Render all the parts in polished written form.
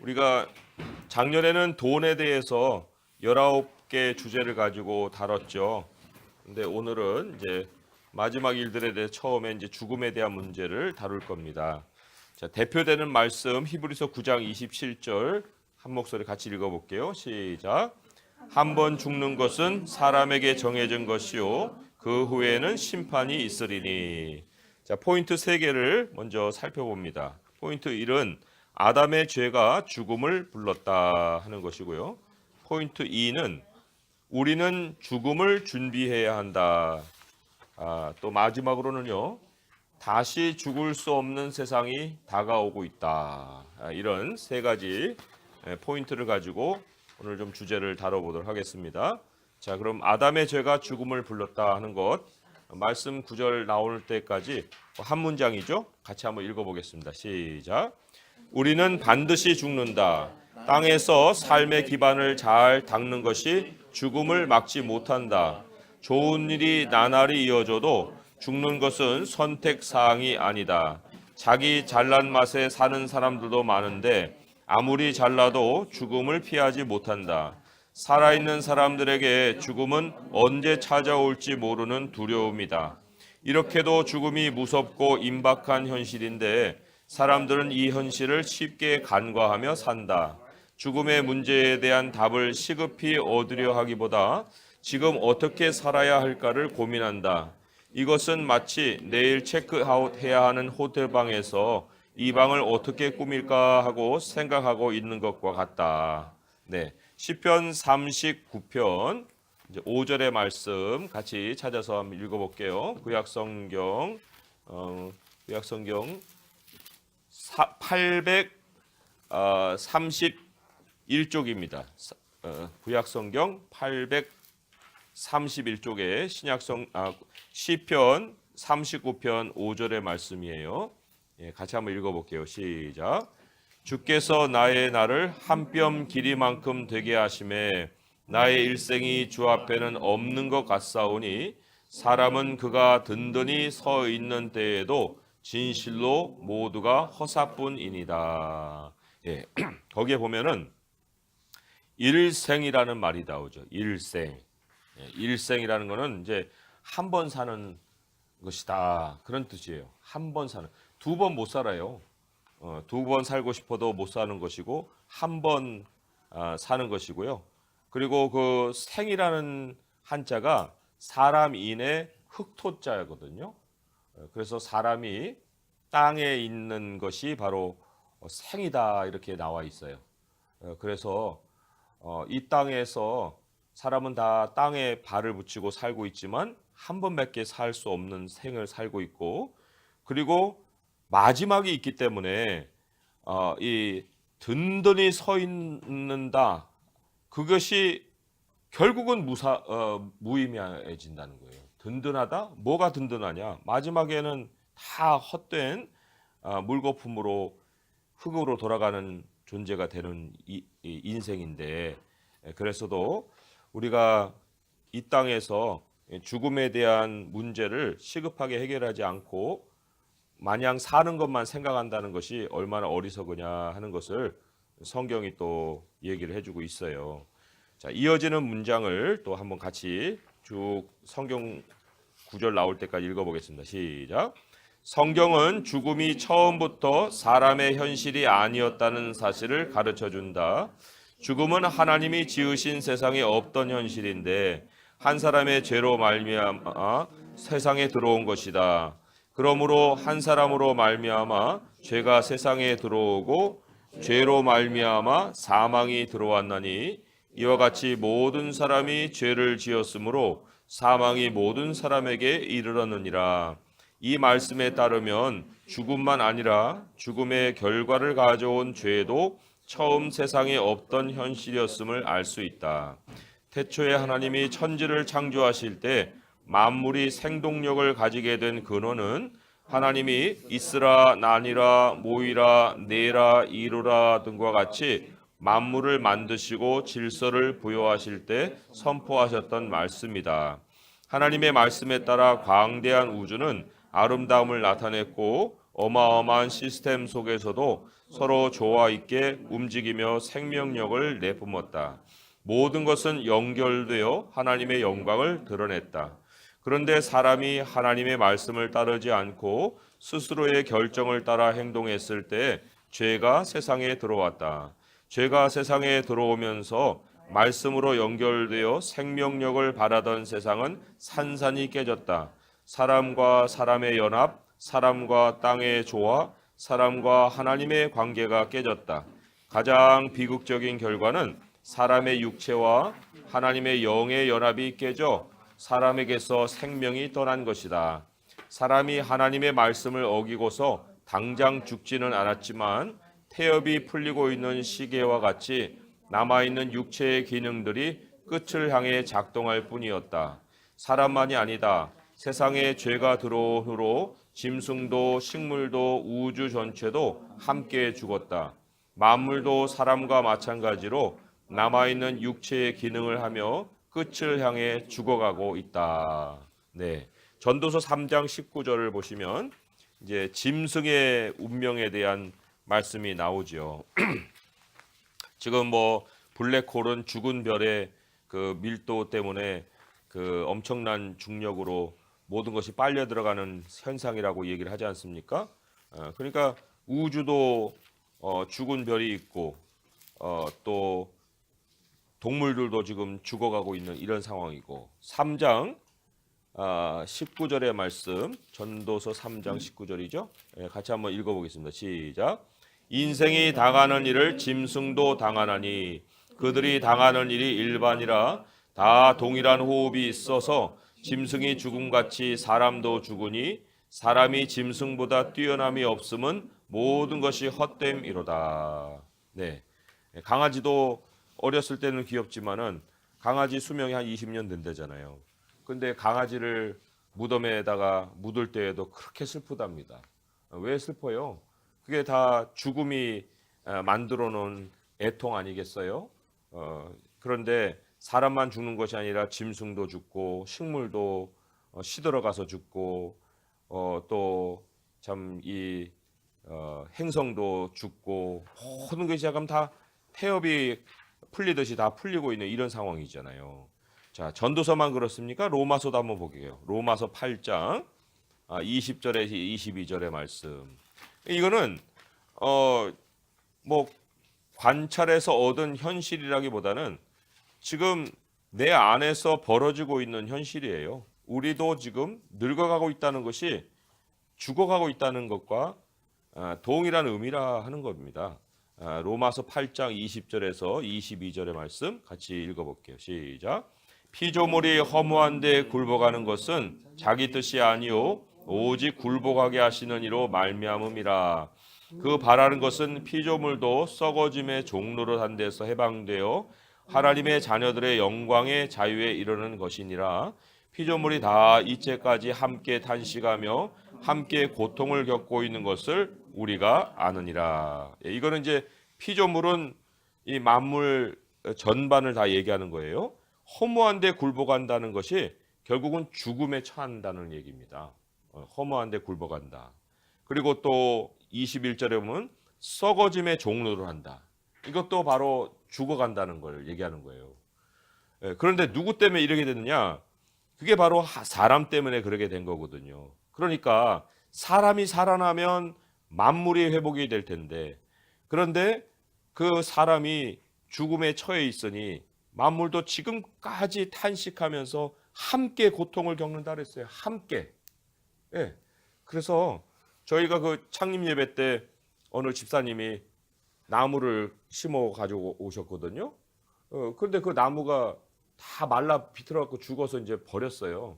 우리가 작년에는 돈에 대해서 19개 주제를 가지고 다뤘죠. 근데 오늘은 이제 마지막 일들에 대해 처음에 이제 죽음에 대한 문제를 다룰 겁니다. 자, 대표되는 말씀 히브리서 9장 27절 한 목소리 같이 읽어볼게요. 시작. 한 번 죽는 것은 사람에게 정해진 것이요 그 후에는 심판이 있으리니. 자, 포인트 3개를 먼저 살펴봅니다. 포인트 1은 아담의 죄가 죽음을 불렀다 하는 것이고요. 포인트 2는 우리는 죽음을 준비해야 한다. 또 마지막으로는요. 다시 죽을 수 없는 세상이 다가오고 있다. 이런 3가지 포인트를 가지고 오늘 좀 주제를 다뤄보도록 하겠습니다. 자, 그럼 아담의 죄가 죽음을 불렀다 하는 것 말씀 9절 나올 때까지 한 문장이죠. 같이 한번 읽어보겠습니다. 시작. 우리는 반드시 죽는다. 땅에서 삶의 기반을 잘 닦는 것이 죽음을 막지 못한다. 좋은 일이 나날이 이어져도 죽는 것은 선택사항이 아니다. 자기 잘난 맛에 사는 사람들도 많은데 아무리 잘나도 죽음을 피하지 못한다. 살아있는 사람들에게 죽음은 언제 찾아올지 모르는 두려움이다. 이렇게도 죽음이 무섭고 임박한 현실인데 사람들은 이 현실을 쉽게 간과하며 산다. 죽음의 문제에 대한 답을 시급히 얻으려 하기보다 지금 어떻게 살아야 할까를 고민한다. 이것은 마치 내일 체크아웃 해야 하는 호텔방에서 이 방을 어떻게 꾸밀까 하고 생각하고 있는 것과 같다. 네, 시편 39편 5절의 말씀 같이 찾아서 한번 읽어볼게요. 구약성경 831쪽입니다. 구약성경 831쪽에 시편 39편 5절의 말씀이에요. 같이 한번 읽어볼게요. 시작. 주께서 나의 날을 한 뼘 길이만큼 되게 하심에 나의 일생이 주 앞에는 없는 것 같사오니 사람은 그가 든든히 서 있는 때에도 진실로 모두가 허사뿐이니라. 예, 거기에 보면은 일생이라는 말이 나오죠. 일생. 일생이라는 거는 이제 한 번 사는 것이다. 그런 뜻이에요. 한 번 사는. 2번 못 살아요. 2번 살고 싶어도 못 사는 것이고 한 번 사는 것이고요. 그리고 그 생이라는 한자가 사람인의 흑토자거든요. 그래서 사람이 땅에 있는 것이 바로 생이다 이렇게 나와 있어요. 그래서 이 땅에서 사람은 다 땅에 발을 붙이고 살고 있지만 한 번밖에 살 수 없는 생을 살고 있고, 그리고 마지막이 있기 때문에 이 든든히 서 있는다. 그것이 결국은 무의미해진다는 거예요. 든든하다? 뭐가 든든하냐? 마지막에는 다 헛된 물거품으로 흙으로 돌아가는 존재가 되는 인생인데, 그래서도 우리가 이 땅에서 죽음에 대한 문제를 시급하게 해결하지 않고 마냥 사는 것만 생각한다는 것이 얼마나 어리석으냐 하는 것을 성경이 또 얘기를 해주고 있어요. 자, 이어지는 문장을 또 한번 같이 쭉 성경 구절 나올 때까지 읽어보겠습니다. 시작. 성경은 죽음이 처음부터 사람의 현실이 아니었다는 사실을 가르쳐준다. 죽음은 하나님이 지으신 세상에 없던 현실인데 한 사람의 죄로 말미암아 세상에 들어온 것이다. 그러므로 한 사람으로 말미암아 죄가 세상에 들어오고 죄로 말미암아 사망이 들어왔나니 이와 같이 모든 사람이 죄를 지었으므로 사망이 모든 사람에게 이르렀느니라. 이 말씀에 따르면 죽음만 아니라 죽음의 결과를 가져온 죄도 처음 세상에 없던 현실이었음을 알 수 있다. 태초에 하나님이 천지를 창조하실 때 만물이 생동력을 가지게 된 근원은 하나님이 있으라 나니라 모이라 내라 이루라 등과 같이 만물을 만드시고 질서를 부여하실 때 선포하셨던 말씀이다. 하나님의 말씀에 따라 광대한 우주는 아름다움을 나타냈고 어마어마한 시스템 속에서도 서로 조화 있게 움직이며 생명력을 내뿜었다. 모든 것은 연결되어 하나님의 영광을 드러냈다. 그런데 사람이 하나님의 말씀을 따르지 않고 스스로의 결정을 따라 행동했을 때 죄가 세상에 들어왔다. 죄가 세상에 들어오면서 말씀으로 연결되어 생명력을 바라던 세상은 산산이 깨졌다. 사람과 사람의 연합, 사람과 땅의 조화, 사람과 하나님의 관계가 깨졌다. 가장 비극적인 결과는 사람의 육체와 하나님의 영의 연합이 깨져 사람에게서 생명이 떠난 것이다. 사람이 하나님의 말씀을 어기고서 당장 죽지는 않았지만 태엽이 풀리고 있는 시계와 같이 남아있는 육체의 기능들이 끝을 향해 작동할 뿐이었다. 사람만이 아니다. 세상에 죄가 들어온 후로 짐승도 식물도 우주 전체도 함께 죽었다. 만물도 사람과 마찬가지로 남아있는 육체의 기능을 하며 끝을 향해 죽어가고 있다. 네. 전도서 3장 19절을 보시면 이제 짐승의 운명에 대한 말씀이 나오죠. 지금 뭐 블랙홀은 죽은 별의 그 밀도 때문에 그 엄청난 중력으로 모든 것이 빨려 들어가는 현상이라고 얘기를 하지 않습니까? 그러니까 우주도 죽은 별이 있고 또 동물들도 지금 죽어가고 있는 이런 상황이고 3장 19절의 말씀 전도서 3장 19절이죠. 같이 한번 읽어보겠습니다. 시작. 인생이 당하는 일을 짐승도 당하나니 그들이 당하는 일이 일반이라 다 동일한 호흡이 있어서 짐승이 죽음같이 사람도 죽으니 사람이 짐승보다 뛰어남이 없음은 모든 것이 헛됨이로다. 네, 강아지도 어렸을 때는 귀엽지만은 강아지 수명이 한 20년 된다잖아요. 근데 강아지를 무덤에다가 묻을 때에도 그렇게 슬프답니다. 왜 슬퍼요? 그게 다 죽음이 만들어 놓은 애통 아니겠어요? 그런데 사람만 죽는 것이 아니라 짐승도 죽고 식물도 시들어가서 죽고 또 참 이 행성도 죽고 모든 것이 약간 다 태엽이 풀리듯이 다 풀리고 있는 이런 상황이잖아요. 자, 전도서만 그렇습니까? 로마서도 한번 볼게요. 로마서 8장 20절에서 22절의 말씀. 이거는 뭐 관찰해서 얻은 현실이라기보다는 지금 내 안에서 벌어지고 있는 현실이에요. 우리도 지금 늙어가고 있다는 것이 죽어가고 있다는 것과 동일한 의미라 하는 겁니다. 로마서 8장 20절에서 22절의 말씀 같이 읽어볼게요. 시작. 피조물이 허무한 데 굴복하는 것은 자기 뜻이 아니요 오직 굴복하게 하시는 이로 말미암음이라. 그 바라는 것은 피조물도 썩어짐의 종로를 한 데서 해방되어 하나님의 자녀들의 영광의 자유에 이르는 것이니라. 피조물이 다 이제까지 함께 탄식하며 함께 고통을 겪고 있는 것을 우리가 아느니라. 이거는 이제 피조물은 이 만물 전반을 다 얘기하는 거예요. 허무한데 굴복한다는 것이 결국은 죽음에 처한다는 얘기입니다. 허무한데 굴복한다. 그리고 또 21절에 보면 썩어짐의 종로를 한다. 이것도 바로 죽어간다는 걸 얘기하는 거예요. 그런데 누구 때문에 이렇게 됐느냐? 그게 바로 사람 때문에 그렇게 된 거거든요. 그러니까 사람이 살아나면 만물이 회복이 될 텐데, 그런데 그 사람이 죽음에 처해 있으니 만물도 지금까지 탄식하면서 함께 고통을 겪는다 그랬어요. 함께. 예. 그래서 저희가 그 창립 예배 때 어느 집사님이 나무를 심어 가지고 오셨거든요. 그런데 그 나무가 다 말라 비틀어갖고 죽어서 이제 버렸어요.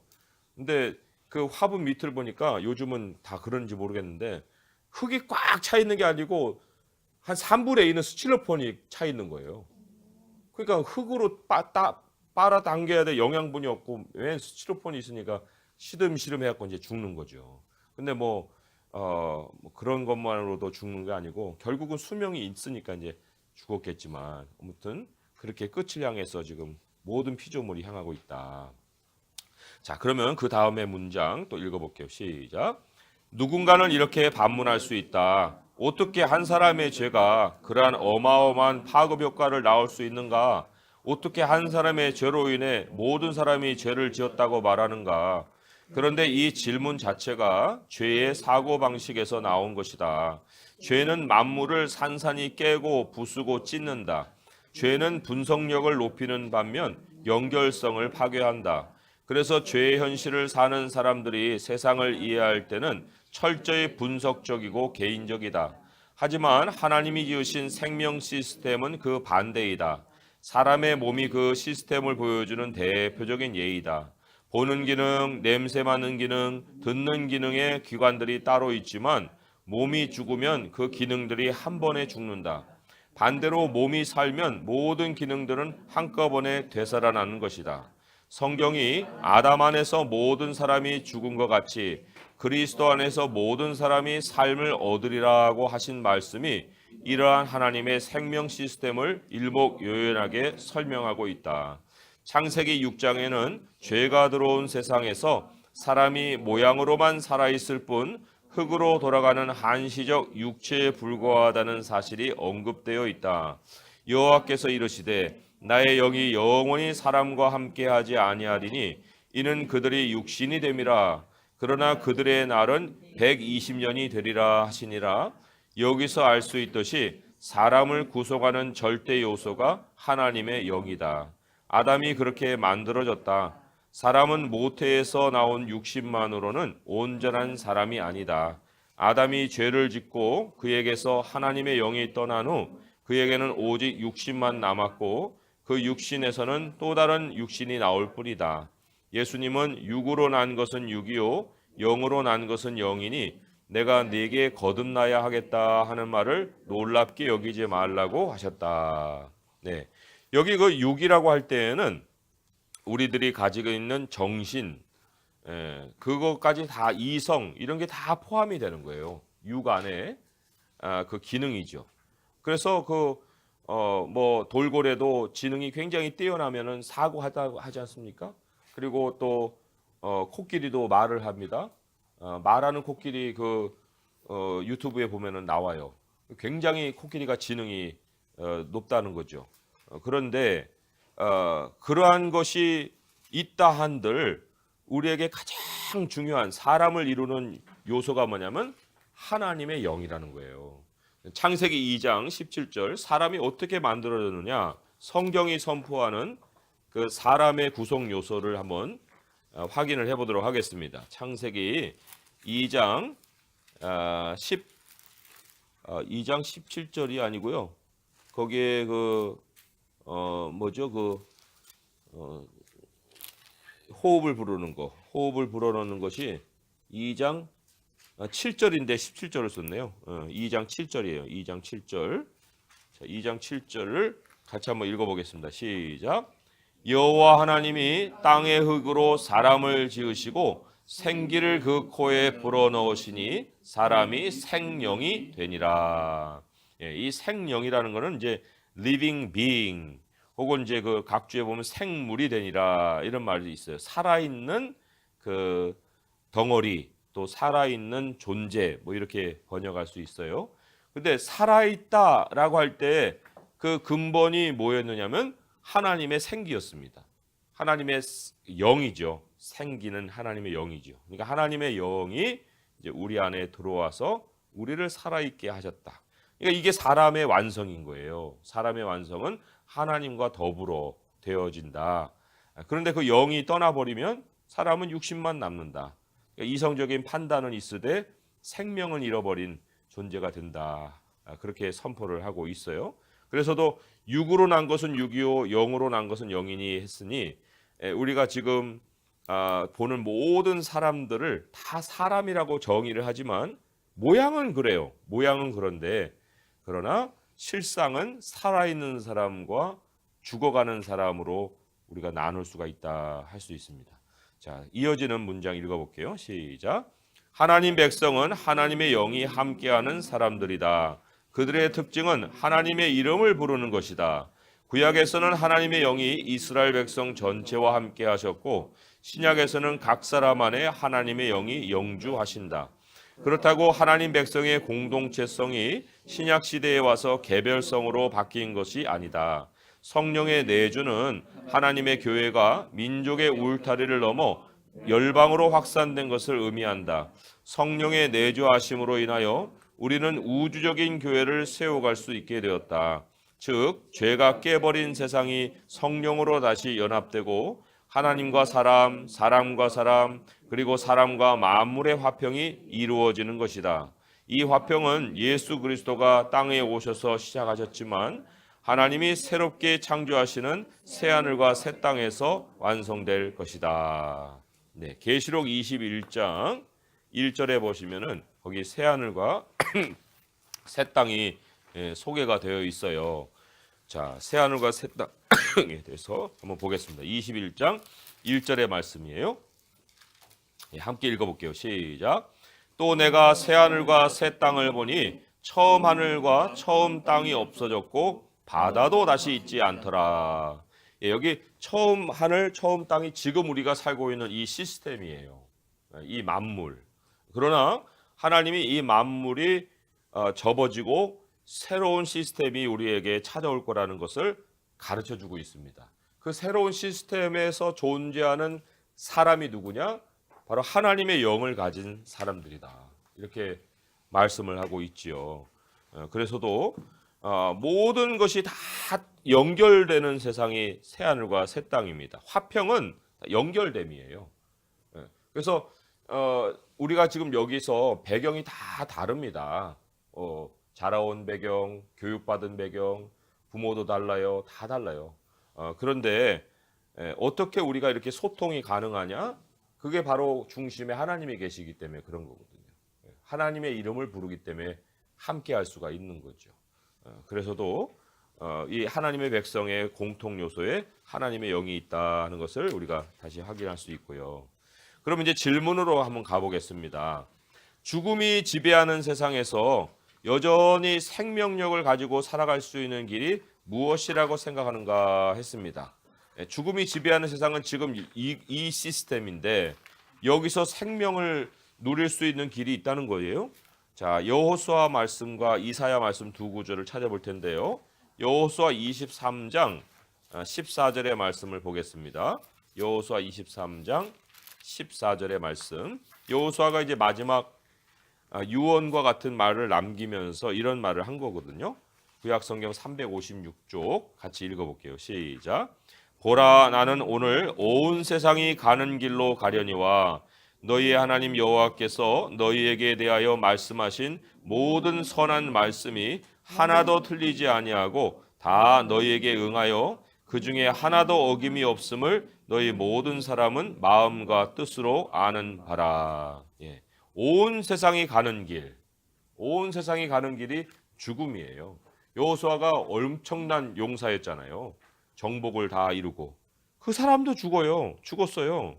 근데 그 화분 밑을 보니까 요즘은 다 그런지 모르겠는데 흙이 꽉 차 있는 게 아니고 한 3분의 2는 스티로폼이 차 있는 거예요. 그러니까 흙으로 빨아당겨야 돼. 영양분이 없고 왜 스티로폼이 있으니까 시름시름 해갖고 이제 죽는 거죠. 근데 뭐 그런 것만으로도 죽는 게 아니고 결국은 수명이 있으니까 이제 죽었겠지만 아무튼 그렇게 끝을 향해서 지금 모든 피조물이 향하고 있다. 자, 그러면 그 다음에 문장 또 읽어볼게요. 시작. 누군가는 이렇게 반문할 수 있다. 어떻게 한 사람의 죄가 그러한 어마어마한 파급 효과를 낳을 수 있는가? 어떻게 한 사람의 죄로 인해 모든 사람이 죄를 지었다고 말하는가? 그런데 이 질문 자체가 죄의 사고방식에서 나온 것이다. 죄는 만물을 산산이 깨고 부수고 찢는다. 죄는 분석력을 높이는 반면 연결성을 파괴한다. 그래서 죄의 현실을 사는 사람들이 세상을 이해할 때는 철저히 분석적이고 개인적이다. 하지만 하나님이 지으신 생명 시스템은 그 반대이다. 사람의 몸이 그 시스템을 보여주는 대표적인 예이다. 보는 기능, 냄새 맡는 기능, 듣는 기능의 기관들이 따로 있지만 몸이 죽으면 그 기능들이 한 번에 죽는다. 반대로 몸이 살면 모든 기능들은 한꺼번에 되살아나는 것이다. 성경이 아담 안에서 모든 사람이 죽은 것 같이 그리스도 안에서 모든 사람이 삶을 얻으리라고 하신 말씀이 이러한 하나님의 생명 시스템을 일목요연하게 설명하고 있다. 창세기 6장에는 죄가 들어온 세상에서 사람이 모양으로만 살아있을 뿐 흙으로 돌아가는 한시적 육체에 불과하다는 사실이 언급되어 있다. 여호와께서 이르시되 나의 영이 영원히 사람과 함께하지 아니하리니 이는 그들이 육신이 됨이라. 그러나 그들의 날은 120년이 되리라 하시니라. 여기서 알 수 있듯이 사람을 구속하는 절대 요소가 하나님의 영이다. 아담이 그렇게 만들어졌다. 사람은 모태에서 나온 육신만으로는 온전한 사람이 아니다. 아담이 죄를 짓고 그에게서 하나님의 영이 떠난 후 그에게는 오직 육신만 남았고 그 육신에서는 또 다른 육신이 나올 뿐이다. 예수님은 육으로 난 것은 육이요 영으로 난 것은 영이니 내가 네게 거듭나야 하겠다 하는 말을 놀랍게 여기지 말라고 하셨다. 네. 여기 그 육이라고 할 때에는 우리들이 가지고 있는 정신, 그것까지 다 이성 이런 게 다 포함이 되는 거예요. 육 안에 그 기능이죠. 그래서 뭐 돌고래도 지능이 굉장히 뛰어나면은 사고하다고 하지 않습니까? 그리고 또 코끼리도 말을 합니다. 말하는 코끼리 유튜브에 보면은 나와요. 굉장히 코끼리가 지능이 높다는 거죠. 그런데 그러한 것이 있다 한들 우리에게 가장 중요한 사람을 이루는 요소가 뭐냐면 하나님의 영이라는 거예요. 창세기 2장 17절 사람이 어떻게 만들어졌느냐 성경이 선포하는 그 사람의 구성 요소를 한번 확인을 해보도록 하겠습니다. 창세기 2장 2장 17절이 아니고요. 거기에 호흡을 불어넣는 것이 2장 7절인데 17절을 썼네요. 2장 7절이에요. 2장 7절. 자, 2장 7절을 같이 한번 읽어보겠습니다. 시작. 여호와 하나님이 땅의 흙으로 사람을 지으시고 생기를 그 코에 불어넣으시니 사람이 생령이 되니라. 이 생령이라는 것은 이제 living being 혹은 이제 그 각주에 보면 생물이 되니라 이런 말이 있어요. 살아있는 그 덩어리 또 살아있는 존재 뭐 이렇게 번역할 수 있어요. 근데 살아있다라고 할 때 그 근본이 뭐였느냐면 하나님의 생기였습니다. 하나님의 영이죠. 생기는 하나님의 영이죠. 그러니까 하나님의 영이 이제 우리 안에 들어와서 우리를 살아있게 하셨다. 그러니까 이게 사람의 완성인 거예요. 사람의 완성은 하나님과 더불어 되어진다. 그런데 그 영이 떠나버리면 사람은 육신만 남는다. 그러니까 이성적인 판단은 있으되 생명은 잃어버린 존재가 된다. 그렇게 선포를 하고 있어요. 그래서도 육으로 난 것은 육이요 영으로 난 것은 영이니 했으니 우리가 지금 보는 모든 사람들을 다 사람이라고 정의를 하지만 모양은 그래요. 모양은 그런데 그러나 실상은 살아있는 사람과 죽어가는 사람으로 우리가 나눌 수가 있다 할 수 있습니다. 자, 이어지는 문장 읽어볼게요. 시작. 하나님 백성은 하나님의 영이 함께하는 사람들이다. 그들의 특징은 하나님의 이름을 부르는 것이다. 구약에서는 하나님의 영이 이스라엘 백성 전체와 함께 하셨고 신약에서는 각 사람 안에 하나님의 영이 영주하신다. 그렇다고 하나님 백성의 공동체성이 신약 시대에 와서 개별성으로 바뀐 것이 아니다. 성령의 내주는 하나님의 교회가 민족의 울타리를 넘어 열방으로 확산된 것을 의미한다. 성령의 내주하심으로 인하여 우리는 우주적인 교회를 세워갈 수 있게 되었다. 즉 죄가 깨버린 세상이 성령으로 다시 연합되고 하나님과 사람, 사람과 사람, 그리고 사람과 만물의 화평이 이루어지는 것이다. 이 화평은 예수 그리스도가 땅에 오셔서 시작하셨지만 하나님이 새롭게 창조하시는 새하늘과 새 땅에서 완성될 것이다. 네, 계시록 21장 1절에 보시면은 거기 새하늘과 새 땅이 소개가 되어 있어요. 자, 새하늘과 새 땅에 대해서 한번 보겠습니다. 21장 1절의 말씀이에요. 함께 읽어볼게요. 시작. 또 내가 새하늘과 새 땅을 보니 처음 하늘과 처음 땅이 없어졌고 바다도 다시 있지 않더라. 여기 처음 하늘, 처음 땅이 지금 우리가 살고 있는 이 시스템이에요. 이 만물. 그러나 하나님이 이 만물이 접어지고 새로운 시스템이 우리에게 찾아올 거라는 것을 가르쳐주고 있습니다. 그 새로운 시스템에서 존재하는 사람이 누구냐? 바로 하나님의 영을 가진 사람들이다. 이렇게 말씀을 하고 있지요. 그래서도 모든 것이 다 연결되는 세상이 새하늘과 새 땅입니다. 화평은 연결됨이에요. 그래서 우리가 지금 여기서 배경이 다 다릅니다. 자라온 배경, 교육받은 배경, 부모도 달라요. 다 달라요. 그런데 어떻게 우리가 이렇게 소통이 가능하냐? 그게 바로 중심에 하나님이 계시기 때문에 그런 거거든요. 하나님의 이름을 부르기 때문에 함께 할 수가 있는 거죠. 그래서도 이 하나님의 백성의 공통 요소에 하나님의 영이 있다는 것을 우리가 다시 확인할 수 있고요. 그럼 이제 질문으로 한번 가보겠습니다. 죽음이 지배하는 세상에서 여전히 생명력을 가지고 살아갈 수 있는 길이 무엇이라고 생각하는가 했습니다. 죽음이 지배하는 세상은 지금 이 시스템인데 여기서 생명을 누릴 수 있는 길이 있다는 거예요. 자, 여호수아 말씀과 이사야 말씀 두 구절을 찾아볼 텐데요. 여호수아 23장 14절의 말씀을 보겠습니다. 여호수아 23장 14절의 말씀. 여호수아가 이제 마지막 유언과 같은 말을 남기면서 이런 말을 한 거거든요. 구약성경 356쪽 같이 읽어볼게요. 시작. 보라, 나는 오늘 온 세상이 가는 길로 가려니와 너희의 하나님 여호와께서 너희에게 대하여 말씀하신 모든 선한 말씀이 하나도 틀리지 아니하고 다 너희에게 응하여 그 중에 하나도 어김이 없음을 너희 모든 사람은 마음과 뜻으로 아는 바라. 예. 온 세상이 가는 길, 온 세상이 가는 길이 죽음이에요. 여호수아가 엄청난 용사였잖아요. 정복을 다 이루고 그 사람도 죽었어요.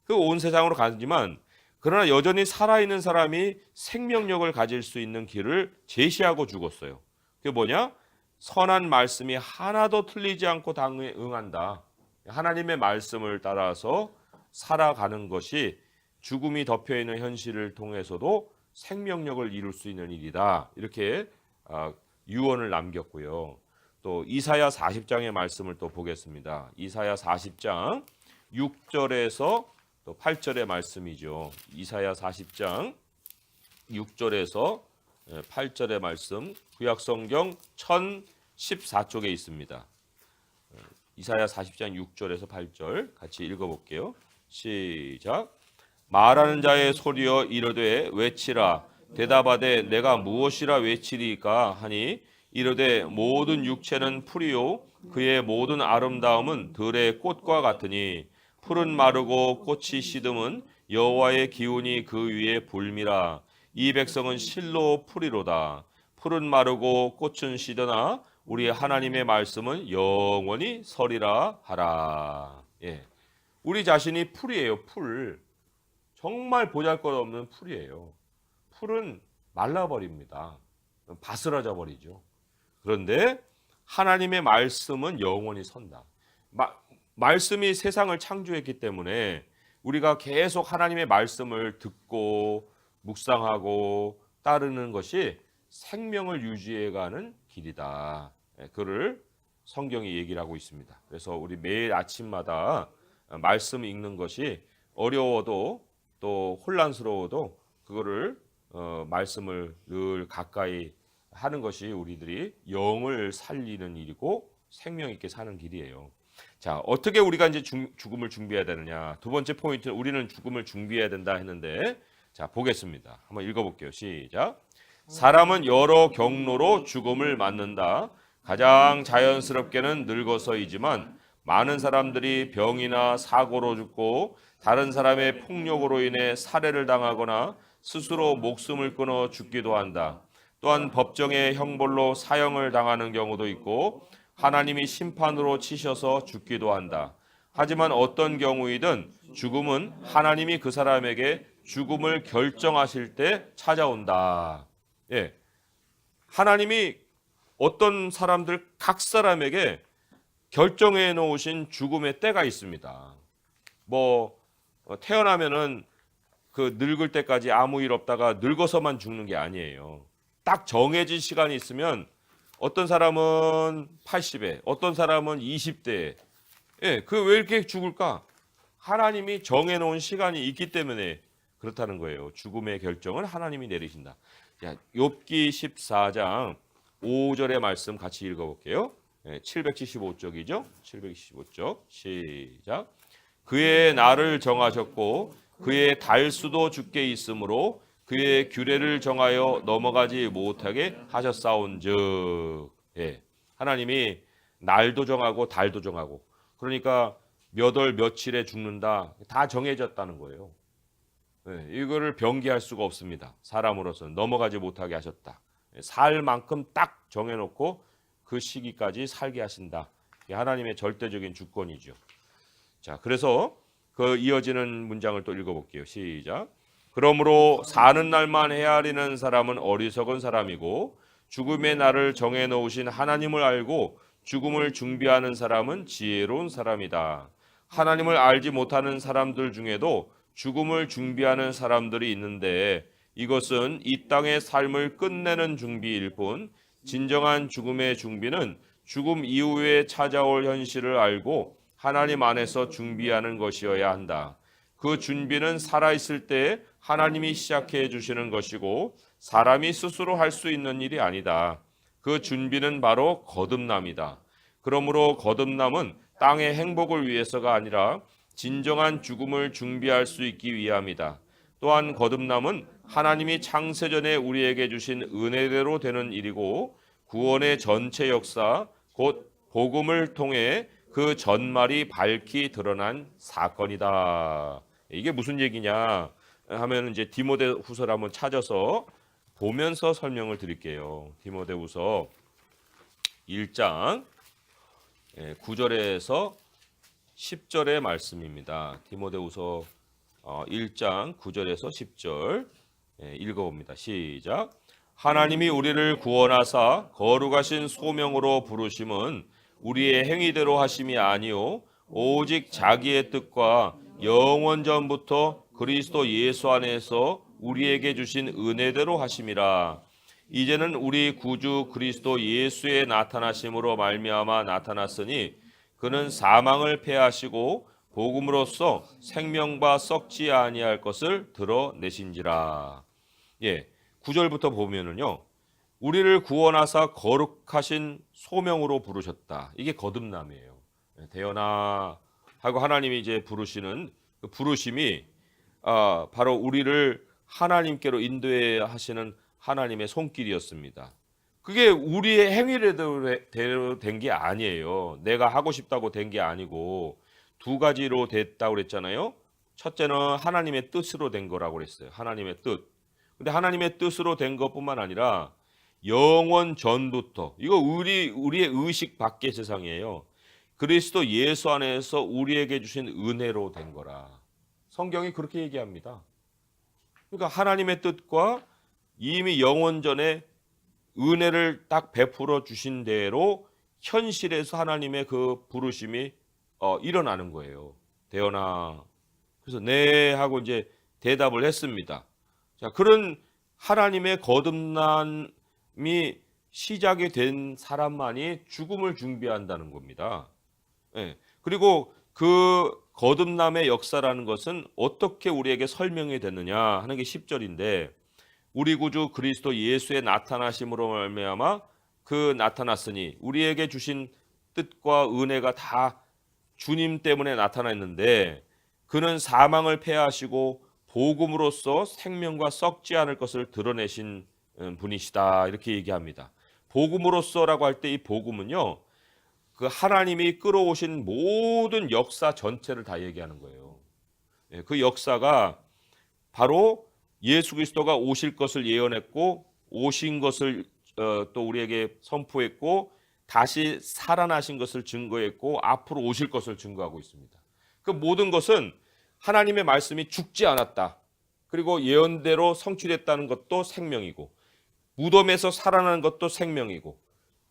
그 온 세상으로 가지만 그러나 여전히 살아있는 사람이 생명력을 가질 수 있는 길을 제시하고 죽었어요. 그게 뭐냐? 선한 말씀이 하나도 틀리지 않고 당에 응한다. 하나님의 말씀을 따라서 살아가는 것이 죽음이 덮여있는 현실을 통해서도 생명력을 이룰 수 있는 일이다. 이렇게 유언을 남겼고요. 또 이사야 40장의 말씀을 또 보겠습니다. 이사야 40장 6절에서 또 8절의 말씀이죠. 이사야 40장 6절에서 8절의 말씀, 구약성경 1014쪽에 있습니다. 이사야 40장 6절에서 8절 같이 읽어볼게요. 시작. 말하는 자의 소리여 이르되 외치라. 대답하되 내가 무엇이라 외치리까 하니 이르되 모든 육체는 풀이요 그의 모든 아름다움은 들의 꽃과 같으니 풀은 마르고 꽃이 시듬은 여호와의 기운이 그 위에 불미라. 이 백성은 실로 풀이로다. 풀은 마르고 꽃은 시드나 우리 하나님의 말씀은 영원히 서리라 하라. 예. 우리 자신이 풀이에요. 풀. 정말 보잘것없는 풀이에요. 풀은 말라버립니다. 바스라져 버리죠. 그런데 하나님의 말씀은 영원히 선다. 말씀이 세상을 창조했기 때문에 우리가 계속 하나님의 말씀을 듣고 묵상하고 따르는 것이 생명을 유지해가는 길이다. 그를 성경이 얘기를 하고 있습니다. 그래서 우리 매일 아침마다 말씀 읽는 것이 어려워도 또 혼란스러워도 그거를 말씀을 늘 가까이 하는 것이 우리들이 영을 살리는 일이고 생명 있게 사는 길이에요. 자, 어떻게 우리가 이제 죽음을 준비해야 되느냐? 두 번째 포인트는 우리는 죽음을 준비해야 된다 했는데, 자, 보겠습니다. 한번 읽어볼게요. 시작. 사람은 여러 경로로 죽음을 맞는다. 가장 자연스럽게는 늙어서이지만 많은 사람들이 병이나 사고로 죽고 다른 사람의 폭력으로 인해 살해를 당하거나 스스로 목숨을 끊어 죽기도 한다. 또한 법정의 형벌로 사형을 당하는 경우도 있고 하나님이 심판으로 치셔서 죽기도 한다. 하지만 어떤 경우이든 죽음은 하나님이 그 사람에게 죽음을 결정하실 때 찾아온다. 예. 하나님이 어떤 사람들 각 사람에게 결정해 놓으신 죽음의 때가 있습니다. 뭐 태어나면은 그 늙을 때까지 아무 일 없다가 늙어서만 죽는 게 아니에요. 딱 정해진 시간이 있으면 어떤 사람은 80에, 어떤 사람은 20대에, 예, 그 왜 이렇게 죽을까? 하나님이 정해놓은 시간이 있기 때문에 그렇다는 거예요. 죽음의 결정을 하나님이 내리신다. 자, 욥기 14장 5절의 말씀 같이 읽어볼게요. 775쪽이죠. 775쪽 시작. 그의 날을 정하셨고 그의 달수도 주께 있으므로 그의 규례를 정하여 넘어가지 못하게 하셨사온즉. 예, 하나님이 날도 정하고 달도 정하고 그러니까 몇 월 며칠에 죽는다 다 정해졌다는 거예요. 예, 이거를 변기할 수가 없습니다. 사람으로서는 넘어가지 못하게 하셨다. 살 만큼 딱 정해놓고 그 시기까지 살게 하신다. 이게 하나님의 절대적인 주권이죠. 자, 그래서 그 이어지는 문장을 또 읽어볼게요. 시작. 그러므로 사는 날만 헤아리는 사람은 어리석은 사람이고 죽음의 날을 정해놓으신 하나님을 알고 죽음을 준비하는 사람은 지혜로운 사람이다. 하나님을 알지 못하는 사람들 중에도 죽음을 준비하는 사람들이 있는데 이것은 이 땅의 삶을 끝내는 준비일 뿐 진정한 죽음의 준비는 죽음 이후에 찾아올 현실을 알고 하나님 안에서 준비하는 것이어야 한다. 그 준비는 살아있을 때 하나님이 시작해 주시는 것이고 사람이 스스로 할 수 있는 일이 아니다. 그 준비는 바로 거듭남이다. 그러므로 거듭남은 땅의 행복을 위해서가 아니라 진정한 죽음을 준비할 수 있기 위함이다. 또한 거듭남은 하나님이 창세전에 우리에게 주신 은혜대로 되는 일이고 구원의 전체 역사 곧 복음을 통해 그 전말이 밝히 드러난 사건이다. 이게 무슨 얘기냐 하면 이제 디모데후서를 한번 찾아서 보면서 설명을 드릴게요. 디모데후서 1장 9절에서 10절의 말씀입니다. 디모데후서 1장 9절에서 10절 읽어봅니다. 시작. 하나님이 우리를 구원하사 거룩하신 소명으로 부르심은 우리의 행위대로 하심이 아니요 오직 자기의 뜻과 영원 전부터 그리스도 예수 안에서 우리에게 주신 은혜대로 하심이라. 이제는 우리 구주 그리스도 예수의 나타나심으로 말미암아 나타났으니 그는 사망을 패하시고 복음으로써 생명과 썩지 아니할 것을 드러내신지라. 예, 9절부터 보면은요. 우리를 구원하사 거룩하신 소명으로 부르셨다. 이게 거듭남이에요. 대언아 하고 하나님이 이제 부르시는 그 부르심이 바로 우리를 하나님께로 인도해 하시는 하나님의 손길이었습니다. 그게 우리의 행위대로 된 게 아니에요. 내가 하고 싶다고 된 게 아니고 두 가지로 됐다고 그랬잖아요. 첫째는 하나님의 뜻으로 된 거라고 그랬어요. 하나님의 뜻. 근데 하나님의 뜻으로 된 것뿐만 아니라 영원 전부터 이거 우리의 의식 밖의 세상이에요. 그리스도 예수 안에서 우리에게 주신 은혜로 된 거라. 성경이 그렇게 얘기합니다. 그러니까 하나님의 뜻과 이미 영원 전에 은혜를 딱 베풀어 주신 대로 현실에서 하나님의 그 부르심이 일어나는 거예요. 대언아. 그래서 네 하고 이제 대답을 했습니다. 자, 그런 하나님의 거듭남이 시작이 된 사람만이 죽음을 준비한다는 겁니다. 예. 그리고 그 거듭남의 역사라는 것은 어떻게 우리에게 설명이 되느냐 하는 게 10절인데, 우리 구주 그리스도 예수의 나타나심으로 말미암아 그 나타났으니, 우리에게 주신 뜻과 은혜가 다 주님 때문에 나타났는데, 그는 사망을 패하시고 복음으로써 생명과 썩지 않을 것을 드러내신 분이시다, 이렇게 얘기합니다. 복음으로써라고 할 때 이 복음은요, 그 하나님이 끌어오신 모든 역사 전체를 다 얘기하는 거예요. 그 역사가 바로 예수 그리스도가 오실 것을 예언했고, 오신 것을 또 우리에게 선포했고, 다시 살아나신 것을 증거했고, 앞으로 오실 것을 증거하고 있습니다. 그 모든 것은 하나님의 말씀이 죽지 않았다, 그리고 예언대로 성취됐다는 것도 생명이고, 무덤에서 살아나는 것도 생명이고,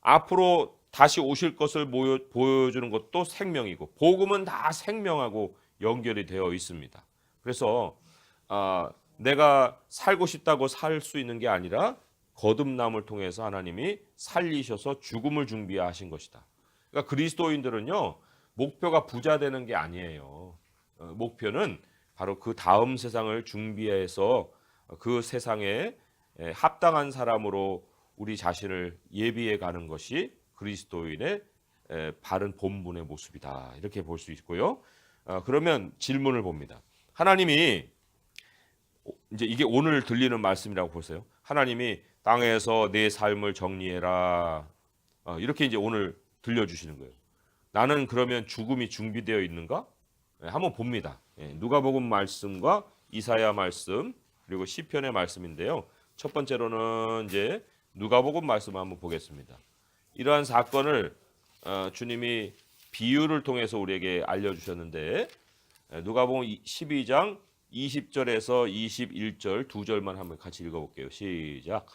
앞으로 다시 오실 것을 보여주는 것도 생명이고, 복음은 다 생명하고 연결이 되어 있습니다. 그래서 내가 살고 싶다고 살 수 있는 게 아니라 거듭남을 통해서 하나님이 살리셔서 죽음을 준비하신 것이다. 그러니까 그리스도인들은요, 목표가 부자 되는 게 아니에요. 목표는 바로 그 다음 세상을 준비해서 그 세상에 합당한 사람으로 우리 자신을 예비해 가는 것이 그리스도인의 바른 본분의 모습이다, 이렇게 볼 수 있고요. 그러면 질문을 봅니다. 하나님이, 이제 이게 오늘 들리는 말씀이라고 보세요. 하나님이 땅에서 내 삶을 정리해라, 이렇게 이제 오늘 들려주시는 거예요. 나는 그러면 죽음이 준비되어 있는가? 한번 봅니다. 누가복음 말씀과 이사야 말씀, 그리고 시편의 말씀인데요. 첫 번째로는 이제 누가복음 말씀 한번 보겠습니다. 이러한 사건을 주님이 비유를 통해서 우리에게 알려주셨는데, 누가복음 12장 20절에서 21절 두 절만 한번 같이 읽어볼게요. 시작.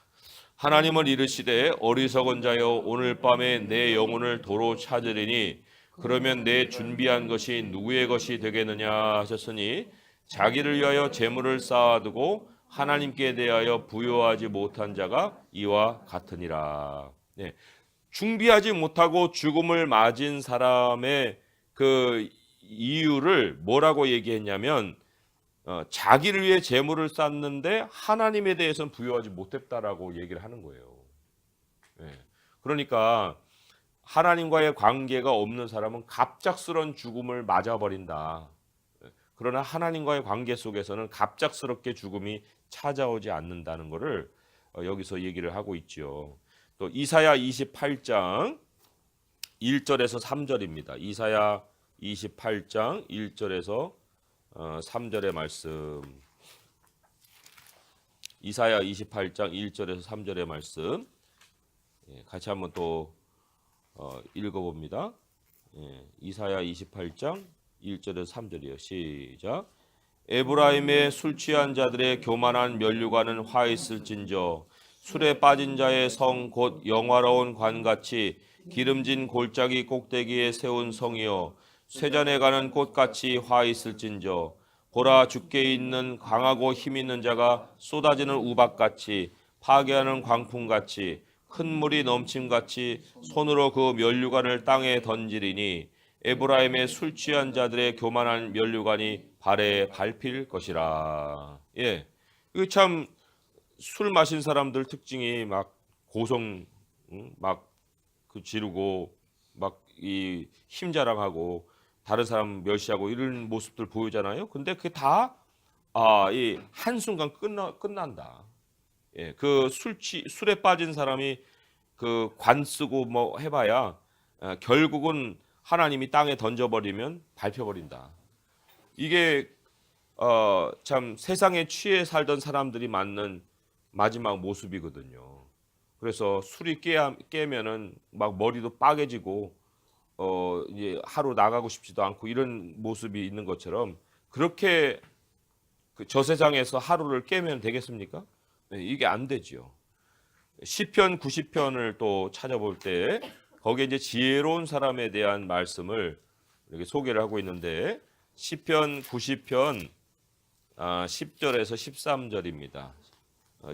하나님은 이르시되 어리석은 자여, 오늘 밤에 내 영혼을 도로 찾으리니 그러면 내 준비한 것이 누구의 것이 되겠느냐 하셨으니, 자기를 위하여 재물을 쌓아두고 하나님께 대하여 부요하지 못한 자가 이와 같으니라. 네. 준비하지 못하고 죽음을 맞은 사람의 그 이유를 뭐라고 얘기했냐면, 자기를 위해 재물을 쌓는데 하나님에 대해서는 부여하지 못했다라고 얘기를 하는 거예요. 그러니까 하나님과의 관계가 없는 사람은 갑작스러운 죽음을 맞아버린다. 그러나 하나님과의 관계 속에서는 갑작스럽게 죽음이 찾아오지 않는다는 것을 여기서 얘기를 하고 있죠. 또 이사야 28장 1절에서 3절입니다. 이사야 28장 1절에서 3절의 말씀. 이사야 28장 1절에서 3절의 말씀 같이 한번 또 읽어봅니다. 이사야 28장 1절에서 3절이요. 시작. 에브라임의 술 취한 자들의 교만한 면류관은 화 있을진저, 술에 빠진 자의 성 곧 영화로운 관같이 기름진 골짜기 꼭대기에 세운 성이여, 쇠잔에 가는 꽃같이 화 있을진저, 보라 죽게 있는 강하고 힘 있는 자가 쏟아지는 우박같이 파괴하는 광풍같이 큰 물이 넘침같이 손으로 그 면류관을 땅에 던지리니, 에브라임의 술 취한 자들의 교만한 면류관이 발에 밟힐 것이라. 예, 이거 참 술 마신 사람들 특징이 막 고성 막 그 지르고 막 이 힘 자랑하고 다른 사람 멸시하고 이런 모습들 보이잖아요. 근데 그게 다 이 한순간 끝난다. 예, 그 술에 빠진 사람이 그 관 쓰고 뭐 해봐야 결국은 하나님이 땅에 던져버리면 밟혀버린다. 이게 참 세상에 취해 살던 사람들이 맞는 마지막 모습이거든요. 그래서 술이 깨면은 막 머리도 빠개지고 이제 하루 나가고 싶지도 않고 이런 모습이 있는 것처럼, 그렇게 저 세상에서 하루를 깨면 되겠습니까? 네, 이게 안 되지요. 시편 90편을 또 찾아볼 때 거기에 이제 지혜로운 사람에 대한 말씀을 이렇게 소개를 하고 있는데, 시편 90편 10절에서 13절입니다.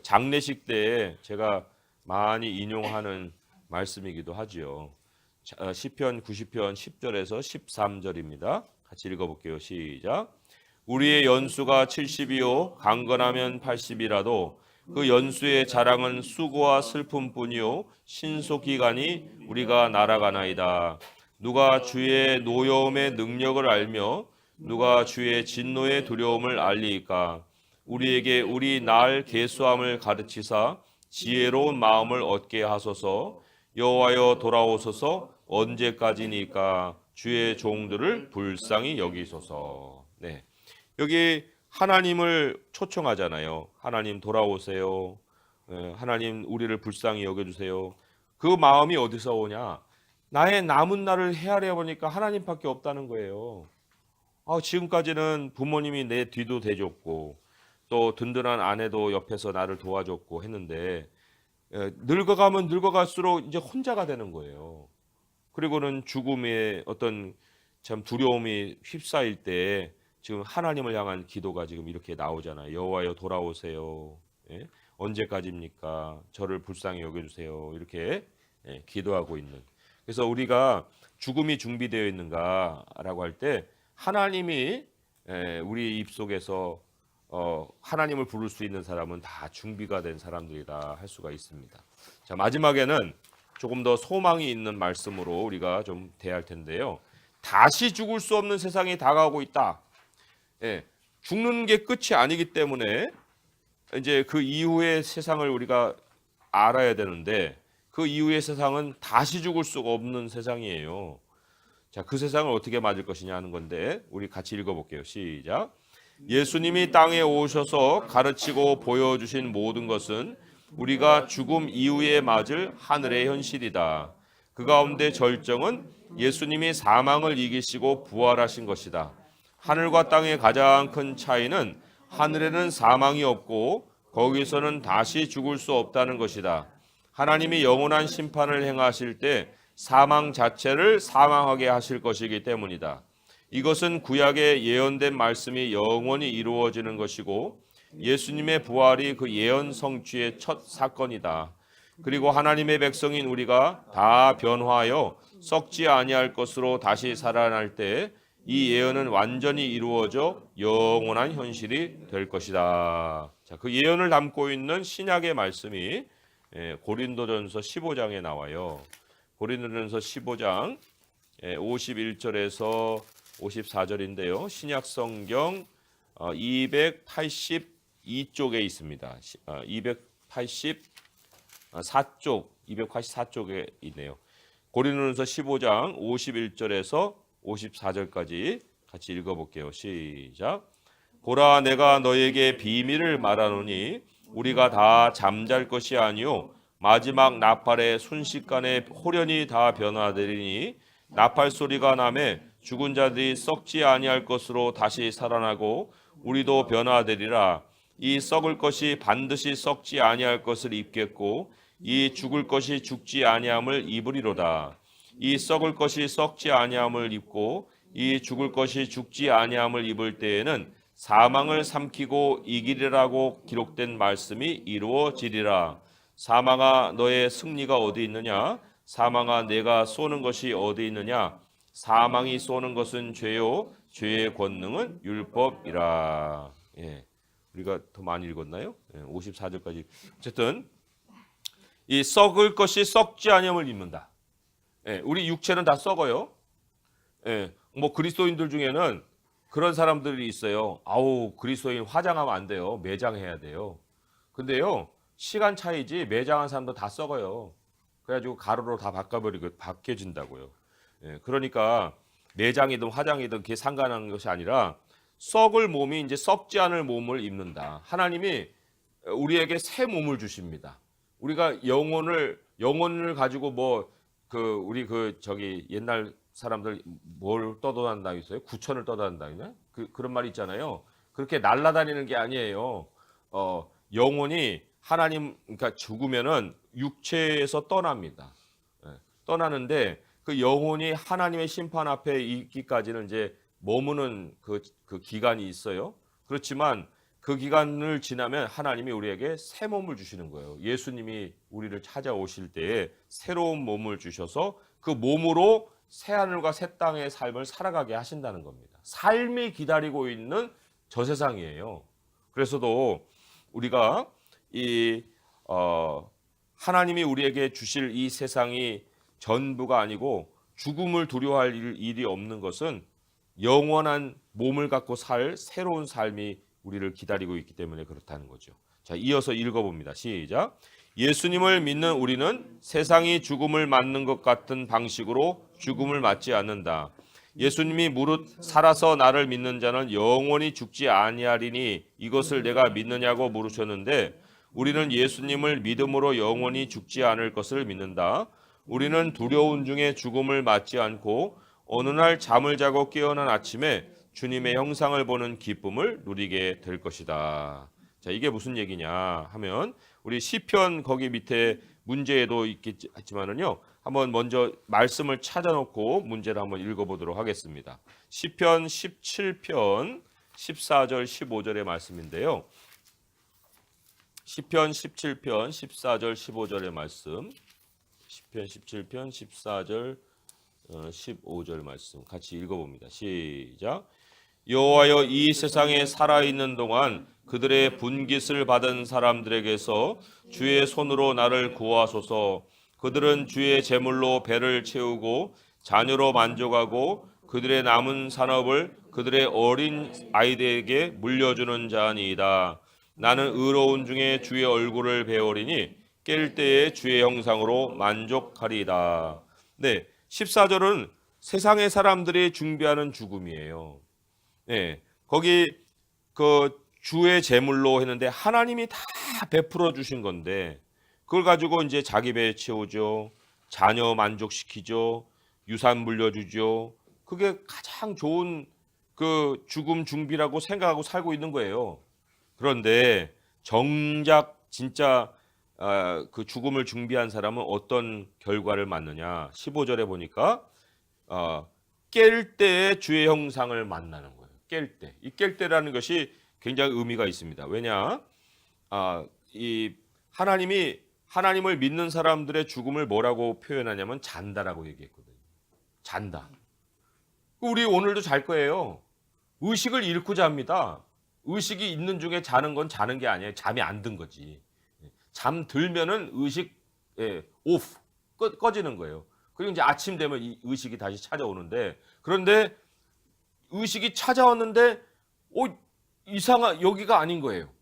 장례식 때에 제가 많이 인용하는 말씀이기도 하지요. 시편 90편 10절에서 13절입니다. 같이 읽어볼게요. 시작. 우리의 연수가 70이요 강건하면 80이라도 그 연수의 자랑은 수고와 슬픔뿐이요 신속기간이 우리가 날아가나이다. 누가 주의 노여움의 능력을 알며 누가 주의 진노의 두려움을 알리이까. 우리에게 우리 날 계수함을 가르치사 지혜로운 마음을 얻게 하소서. 여호와여 돌아오소서. 언제까지니까 주의 종들을 불쌍히 여기소서. 네. 여기 하나님을 초청하잖아요. 하나님 돌아오세요. 하나님 우리를 불쌍히 여겨주세요. 그 마음이 어디서 오냐? 나의 남은 날을 헤아려 보니까 하나님밖에 없다는 거예요. 지금까지는 부모님이 내 뒤도 대줬고 또 든든한 아내도 옆에서 나를 도와줬고 했는데 늙어가면 늙어갈수록 이제 혼자가 되는 거예요. 그리고는 죽음의 어떤 참 두려움이 휩싸일 때 지금 하나님을 향한 기도가 지금 이렇게 나오잖아요. 여호와여 돌아오세요. 예? 언제까지입니까? 저를 불쌍히 여겨주세요. 이렇게 기도하고 있는. 그래서 우리가 죽음이 준비되어 있는가라고 할 때 하나님이 우리 입속에서 하나님을 부를 수 있는 사람은 다 준비가 된 사람들이다 할 수가 있습니다. 자, 마지막에는 조금 더 소망이 있는 말씀으로 우리가 좀 대할 텐데요. 다시 죽을 수 없는 세상이 다가오고 있다. 죽는 게 끝이 아니기 때문에 이제 그 이후의 세상을 우리가 알아야 되는데 그 이후의 세상은 다시 죽을 수가 없는 세상이에요. 자, 그 세상을 어떻게 맞을 것이냐 하는 건데 우리 같이 읽어볼게요. 시작. 예수님이 땅에 오셔서 가르치고 보여주신 모든 것은 우리가 죽음 이후에 맞을 하늘의 현실이다. 그 가운데 절정은 예수님이 사망을 이기시고 부활하신 것이다. 하늘과 땅의 가장 큰 차이는 하늘에는 사망이 없고 거기서는 다시 죽을 수 없다는 것이다. 하나님이 영원한 심판을 행하실 때 사망 자체를 사망하게 하실 것이기 때문이다. 이것은 구약에 예언된 말씀이 영원히 이루어지는 것이고 예수님의 부활이 그 예언 성취의 첫 사건이다. 그리고 하나님의 백성인 우리가 다 변화하여 썩지 아니할 것으로 다시 살아날 때 이 예언은 완전히 이루어져 영원한 현실이 될 것이다. 자, 그 예언을 담고 있는 신약의 말씀이 고린도전서 15장에 나와요. 고린도전서 15장 51절에서 54절인데요. 신약 성경 282쪽에 있습니다. 284쪽에 있네요. 고린도전서 15장 51절에서 54절까지 같이 읽어볼게요. 시작. 보라 내가 너에게 비밀을 말하노니 우리가 다 잠잘 것이 아니요 마지막 나팔의 순식간에 홀연히 다 변화되리니 나팔 소리가 나매 죽은 자들이 썩지 아니할 것으로 다시 살아나고 우리도 변화되리라. 이 썩을 것이 반드시 썩지 아니할 것을 입겠고 이 죽을 것이 죽지 아니함을 입으리로다. 이 썩을 것이 썩지 아니함을 입고 이 죽을 것이 죽지 아니함을 입을 때에는 사망을 삼키고 이기리라고 기록된 말씀이 이루어지리라. 사망아 너의 승리가 어디 있느냐? 사망아 내가 쏘는 것이 어디 있느냐? 사망이 쏘는 것은 죄요 죄의 권능은 율법이라. 우리가 더 많이 읽었나요? 54절까지. 어쨌든 이 썩을 것이 썩지 아니함을 입는다. 우리 육체는 다 썩어요. 뭐 그리스도인들 중에는 그런 사람들이 있어요. 그리스도인 화장하면 안 돼요. 매장해야 돼요. 근데요, 시간 차이지 매장한 사람도 다 썩어요. 그래가지고 가루로 다 바뀌어진다고요. 그러니까 매장이든 화장이든 그게 상관한 것이 아니라 썩을 몸이 이제 썩지 않을 몸을 입는다. 하나님이 우리에게 새 몸을 주십니다. 우리가 영혼을 가지고 우리 옛날 사람들 뭘 떠돌아다니고 있어요? 구천을 떠돌아다니나? 그런 말이 있잖아요. 그렇게 날아다니는 게 아니에요. 영혼이 그러니까 죽으면은 육체에서 떠납니다. 떠나는데 그 영혼이 하나님의 심판 앞에 있기까지는 이제 머무는 그 기간이 있어요. 그렇지만 그 기간을 지나면 하나님이 우리에게 새 몸을 주시는 거예요. 예수님이 우리를 찾아오실 때에 새로운 몸을 주셔서 그 몸으로 새 하늘과 새 땅의 삶을 살아가게 하신다는 겁니다. 삶이 기다리고 있는 저 세상이에요. 그래서도 우리가 이 하나님이 우리에게 주실 이 세상이 전부가 아니고 죽음을 두려워할 일이 없는 것은 영원한 몸을 갖고 살 새로운 삶이 우리를 기다리고 있기 때문에 그렇다는 거죠. 자, 이어서 읽어봅니다. 시작. 예수님을 믿는 우리는 세상이 죽음을 맞는 것 같은 방식으로 죽음을 맞지 않는다. 예수님이 무릇 살아서 나를 믿는 자는 영원히 죽지 아니하리니 이것을 내가 믿느냐고 물으셨는데 우리는 예수님을 믿음으로 영원히 죽지 않을 것을 믿는다. 우리는 두려운 중에 죽음을 맞지 않고 어느 날 잠을 자고 깨어난 아침에 주님의 형상을 보는 기쁨을 누리게 될 것이다. 자, 이게 무슨 얘기냐 하면 우리 시편 거기 밑에 문제에도 있겠지만은요. 한번 먼저 말씀을 찾아놓고 문제를 한번 읽어보도록 하겠습니다. 시편 17편 14절 15절의 말씀인데요. 시편 17편 14절 15절의 말씀. 시편 17편 14절 15절 말씀 같이 읽어봅니다. 시작. 여호와여 이 세상에 살아있는 동안 그들의 분깃을 받은 사람들에게서 주의 손으로 나를 구하소서. 그들은 주의 제물로 배를 채우고 자녀로 만족하고 그들의 남은 산업을 그들의 어린 아이들에게 물려주는 자니이다. 나는 의로운 중에 주의 얼굴을 배우리니 깰 때에 주의 형상으로 만족하리이다. 네, 14절은 세상의 사람들이 준비하는 죽음이에요. 네, 거기 그 주의 제물로 했는데 하나님이 다 베풀어 주신 건데 그걸 가지고 이제 자기 배에 채우죠. 자녀 만족시키죠. 유산 물려주죠. 그게 가장 좋은 그 죽음 준비라고 생각하고 살고 있는 거예요. 그런데 정작 진짜 그 죽음을 준비한 사람은 어떤 결과를 맞느냐? 15절에 보니까 깰 때에 주의 형상을 만나는 거예요. 깰 때. 이 깰 때라는 것이 굉장히 의미가 있습니다. 왜냐? 이 하나님을 믿는 사람들의 죽음을 뭐라고 표현하냐면 잔다라고 얘기했거든요. 잔다. 우리 오늘도 잘 거예요. 의식을 잃고 잡니다. 의식이 있는 중에 자는 건 자는 게 아니에요. 잠이 안 든 거지. 잠 들면은 의식 오프 꺼지는 거예요. 그리고 이제 아침 되면 이 의식이 다시 찾아오는데 그런데 의식이 찾아왔는데 여기가 아닌 거예요.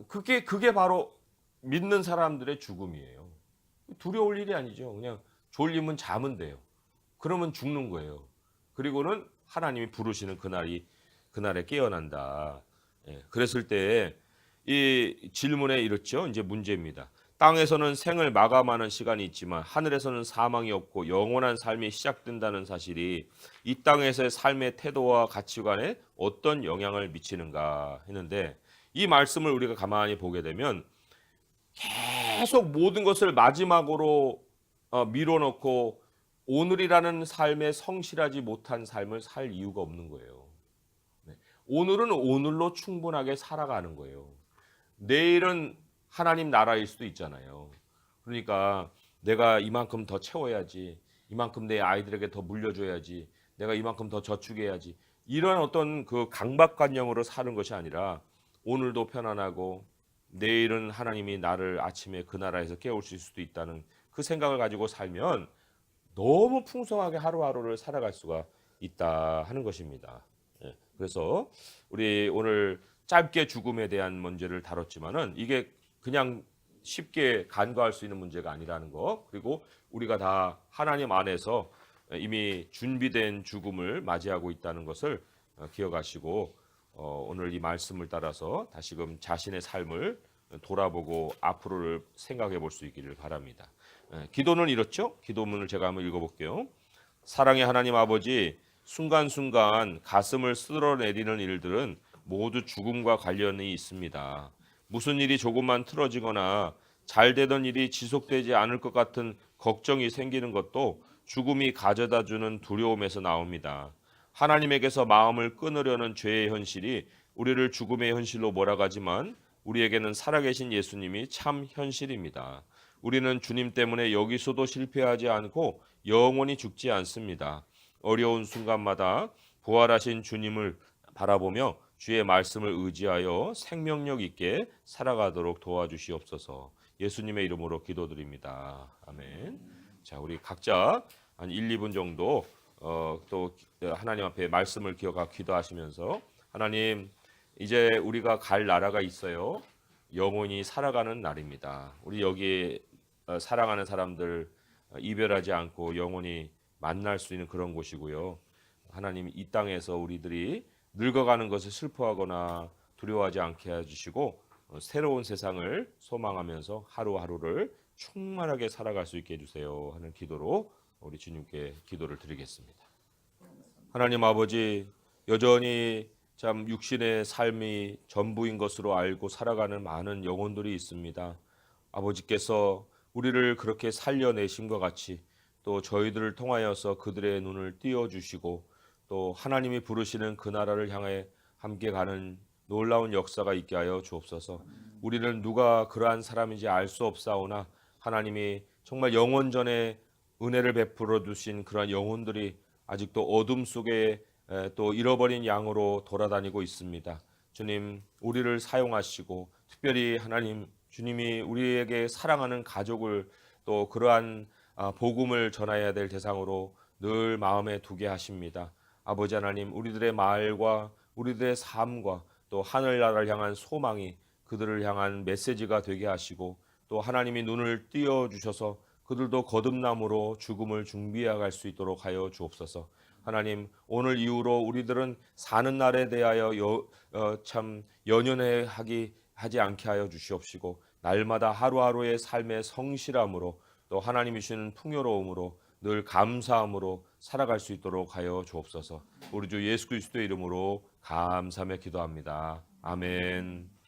그게 바로 믿는 사람들의 죽음이에요. 두려울 일이 아니죠. 그냥 졸리면 자면 돼요. 그러면 죽는 거예요. 그리고는 하나님이 부르시는 그날에 깨어난다. 그랬을 때 이 질문에 이렇죠. 이제 문제입니다. 땅에서는 생을 마감하는 시간이 있지만 하늘에서는 사망이 없고 영원한 삶이 시작된다는 사실이 이 땅에서의 삶의 태도와 가치관에 어떤 영향을 미치는가 했는데 이 말씀을 우리가 가만히 보게 되면 계속 모든 것을 마지막으로 밀어넣고 오늘이라는 삶에 성실하지 못한 삶을 살 이유가 없는 거예요. 오늘은 오늘로 충분하게 살아가는 거예요. 내일은 하나님 나라일 수도 있잖아요. 그러니까 내가 이만큼 더 채워야지, 이만큼 내 아이들에게 더 물려줘야지, 내가 이만큼 더 저축해야지, 이런 어떤 그 강박관념으로 사는 것이 아니라 오늘도 편안하고 내일은 하나님이 나를 아침에 그 나라에서 깨우칠 수도 있다는 그 생각을 가지고 살면 너무 풍성하게 하루하루를 살아갈 수가 있다 하는 것입니다. 그래서 우리 오늘 짧게 죽음에 대한 문제를 다뤘지만은 이게 그냥 쉽게 간과할 수 있는 문제가 아니라는 거, 그리고 우리가 다 하나님 안에서 이미 준비된 죽음을 맞이하고 있다는 것을 기억하시고 오늘 이 말씀을 따라서 다시금 자신의 삶을 돌아보고 앞으로를 생각해 볼 수 있기를 바랍니다. 기도는 이렇죠. 기도문을 제가 한번 읽어볼게요. 사랑의 하나님 아버지, 순간순간 가슴을 쓸어내리는 일들은 모두 죽음과 관련이 있습니다. 무슨 일이 조금만 틀어지거나 잘 되던 일이 지속되지 않을 것 같은 걱정이 생기는 것도 죽음이 가져다주는 두려움에서 나옵니다. 하나님에게서 마음을 끊으려는 죄의 현실이 우리를 죽음의 현실로 몰아가지만 우리에게는 살아계신 예수님이 참 현실입니다. 우리는 주님 때문에 여기서도 실패하지 않고 영원히 죽지 않습니다. 어려운 순간마다 부활하신 주님을 바라보며 주의 말씀을 의지하여 생명력 있게 살아가도록 도와주시옵소서. 예수님의 이름으로 기도드립니다. 아멘. 자, 우리 각자 한 1, 2분 정도 또 하나님 앞에 말씀을 기억하고 기도하시면서 하나님, 이제 우리가 갈 나라가 있어요. 영원히 살아가는 날입니다. 우리 여기 사랑하는 사람들 이별하지 않고 영원히 만날 수 있는 그런 곳이고요. 하나님, 이 땅에서 우리들이 늙어가는 것을 슬퍼하거나 두려워하지 않게 해주시고 새로운 세상을 소망하면서 하루하루를 충만하게 살아갈 수 있게 해주세요 하는 기도로 우리 주님께 기도를 드리겠습니다. 하나님 아버지, 여전히 참 육신의 삶이 전부인 것으로 알고 살아가는 많은 영혼들이 있습니다. 아버지께서 우리를 그렇게 살려내심과 같이 또 저희들을 통하여서 그들의 눈을 띄워주시고 또 하나님이 부르시는 그 나라를 향해 함께 가는 놀라운 역사가 있게 하여 주옵소서. 우리는 누가 그러한 사람인지 알 수 없사오나 하나님이 정말 영원전에 은혜를 베풀어 주신 그러한 영혼들이 아직도 어둠 속에 또 잃어버린 양으로 돌아다니고 있습니다. 주님, 우리를 사용하시고 특별히 하나님 주님이 우리에게 사랑하는 가족을 또 그러한 복음을 전해야 될 대상으로 늘 마음에 두게 하십니다. 아버지 하나님, 우리들의 말과 우리들의 삶과 또 하늘나라를 향한 소망이 그들을 향한 메시지가 되게 하시고 또 하나님이 눈을 띄워 주셔서 그들도 거듭남으로 죽음을 준비해 갈 수 있도록 하여 주옵소서. 하나님, 오늘 이후로 우리들은 사는 날에 대하여 참 하지 않게 하여 주시옵시고 날마다 하루하루의 삶의 성실함으로 또 하나님이 주시는 풍요로움으로 늘 감사함으로 살아갈 수 있도록 하여 주옵소서. 우리 주 예수 그리스도의 이름으로 감사하며 기도합니다. 아멘.